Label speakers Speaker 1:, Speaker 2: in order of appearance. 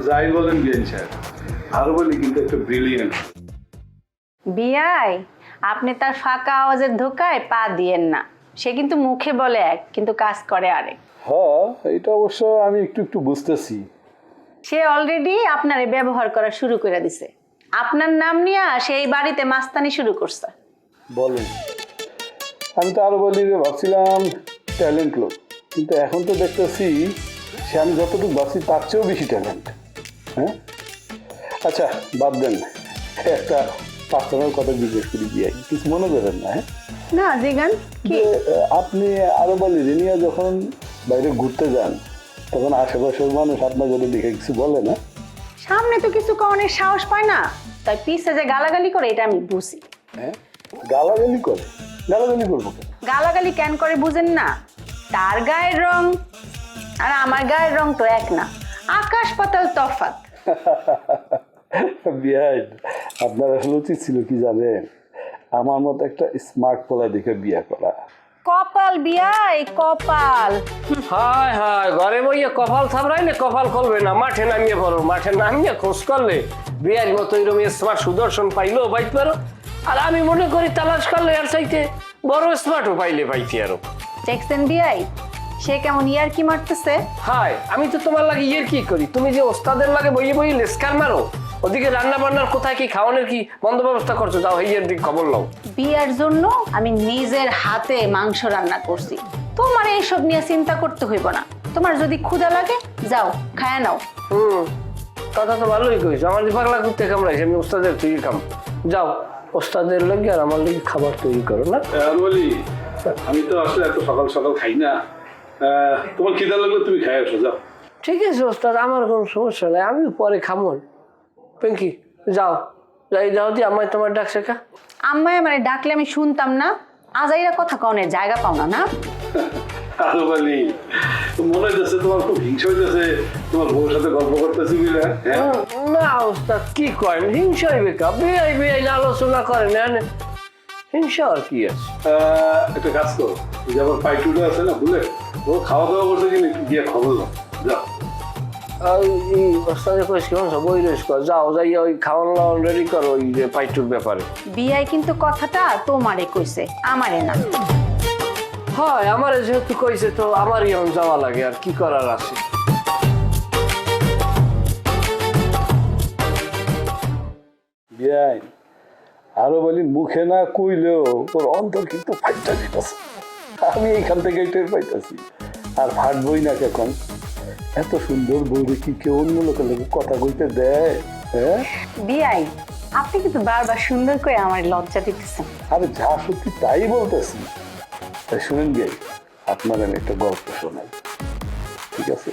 Speaker 1: যাই বলেন বিয়ান সাহেব, আরো বলি কিন্তু একটা ব্রিলিয়েন্ট।
Speaker 2: বিয়াই, আপনি তার ফাঁকা আওয়াজের ধোকায় পা দিয়েন না। সে কিন্তু মুখে বলে এক, কিন্তু কাজ করে আরেক।
Speaker 1: হ্যাঁ, এটা অবশ্য আমি একটু একটু বুঝতেছি।
Speaker 2: সে অলরেডি আপনারে ব্যবহার করা শুরু করে দিছে। আপনার নাম নিয়ে সেই বাড়িতে মাস্তানি শুরু করছে।
Speaker 1: বলেন, আমি তো আরো বলি যে ভাবছিলাম ট্যালেন্ট লোক, কিন্তু এখন তো দেখতেছি সে আমি যতটুকু ভাবছি তার চেয়েও বেশি ট্যালেন্ট। হ্যাঁ, আচ্ছা বাদ দেন, একটা পার্সোনাল কথা জিজ্ঞেস করি বিয়ে, কিছু মনে করেন না? হ্যাঁ,
Speaker 2: না জিগান কি?
Speaker 1: আপনি আরো বলি রেনিয়া যখন বাইরে ঘুরতে যান তখন আশেপাশের মানুষ আপনার যদি দেখে কিছু বলে না?
Speaker 2: সামনে তো কিছু কনের সাহস পায় না, তাই পিছে যে গালাগালি করে এটা আমি বুঝি।
Speaker 1: হ্যাঁ, গালাগালি করে? গালাগালি করবো কেন?
Speaker 2: গালাগালি কেন করে বুঝেন না? তার গায়ের রং আর আমার গায়ের রং তো এক না, আকাশ পাতাল তফাৎ।
Speaker 1: বিয়াই, আপনার আসলে উচিত ছিল কি জানেন, আমার মতো একটা স্মার্ট পোলা দেখে বিয়ে করা।
Speaker 2: কপাল বিয়াই, কপাল।
Speaker 3: হায় হায়, ঘরে বইয়ে কপাল থামড়াইলে কপাল খুলবে না, মাঠে নামিয়ে পড়ো। মাঠে নামিয়ে খোঁজ করলে বিয়ার মতো এরকম স্মার্ট সুদর্শন পাইলেও পাইতে পারো। আর আমি মনে করি তালাশ করলে আর চাইতে বড় স্মার্টও পাইতে আরো।
Speaker 2: দেখছেন বিয়াই, সে কেমন ইয়ার কি মারতেছে।
Speaker 3: হায়, আমি তো তোমার লাগে ইয়ের কি করি, তুমি যে ওস্তাদের লাগে বইয়ে বইয়ে লেস্কার মারো, ওদিকে রান্না বান্নার কোথায় কি খাওয়ানোর কি বন্দোবস্ত করছো, যাও ইয়ের দিক খবর নাও।
Speaker 2: বিয়ার জন্য আমি নিজের হাতে মাংস রান্না করছি, তোমার এইসব নিয়ে চিন্তা করতে হইব না। তোমার যদি ক্ষুধা লাগে যাও খায়া নাও।
Speaker 3: কথা তো ভালোই কইছো, আমার যে পাগলা কুত্তে কামড়াইছে, আমি ওস্তাদের তুই কাম, যাও ওস্তাদের লাগে আর আমার লাগে খাবার তৈরি করো না।
Speaker 1: বলি, আমি তো আসলে এত সকাল সকাল খাই না, তোমার খিদা লাগলে তুমি খাই আসো, যাও।
Speaker 3: ঠিক আছে ওস্তাদ, আমার কোনো সমস্যা নাই, আমি পরে খামো। পিঙ্কি যাও, যাই যাও দি আমায় তোমার ডাক শেখা।
Speaker 2: আম্মায় মানে ডাকলে আমি শুনতাম না, আজাইরা কথা কনের জায়গা পাও না না।
Speaker 1: আরো বলি, মনে হইতেছে তোমার খুব হিংসা হইতেছে তোমার বউর সাথে গল্প করতেছি বলে। হ্যাঁ,
Speaker 3: না ওস্তাদ কি করেন, হিংসা হইবে কা, বেআই বেআই আলোচনা করেন, হিংসা আর কি আছে।
Speaker 1: একটা কাজ করো, ওই যে আমার পাইটুটা আছে না বুঝলে, ও খাওয়া দাওয়া করছে কিনা একটু গিয়ে খবর দাও, যাও।
Speaker 3: ওস্তাদে কইস কেমন সব ওই রেস কর, যাও যাইয়া ওই খাওয়ান লাওয়ান রেডি করো ওই যে পাইটুর ব্যাপারে।
Speaker 2: বিয়াই কিন্তু কথাটা তোমারে কইছে, আমারে না।
Speaker 3: হয় আমারে যেহেতু কইছে তো আমারই এখন যাওয়া লাগে, আর কি করার আছে।
Speaker 1: বিয়াই, আরো বলি মুখে না কইলেও তোর অন্তর কিন্তু ফাইটা দিতেছে, আমি এইখান থেকে টের পাইতেছি। আর ফাটবই না কখন, এত সুন্দর বউরে কি কেউ অন্য লোকের লোক কথা কইতে দেয়? হ্যাঁ,
Speaker 2: বিয়াই, আপনি কিন্তু বারবার সুন্দর করে আমার লজ্জা দিতেছেন।
Speaker 1: আরে যা সত্যি তাই বলতেছি। তাই শুনেন বিয়াই, আপনার আমি একটা গল্প শোনাই, ঠিক আছে?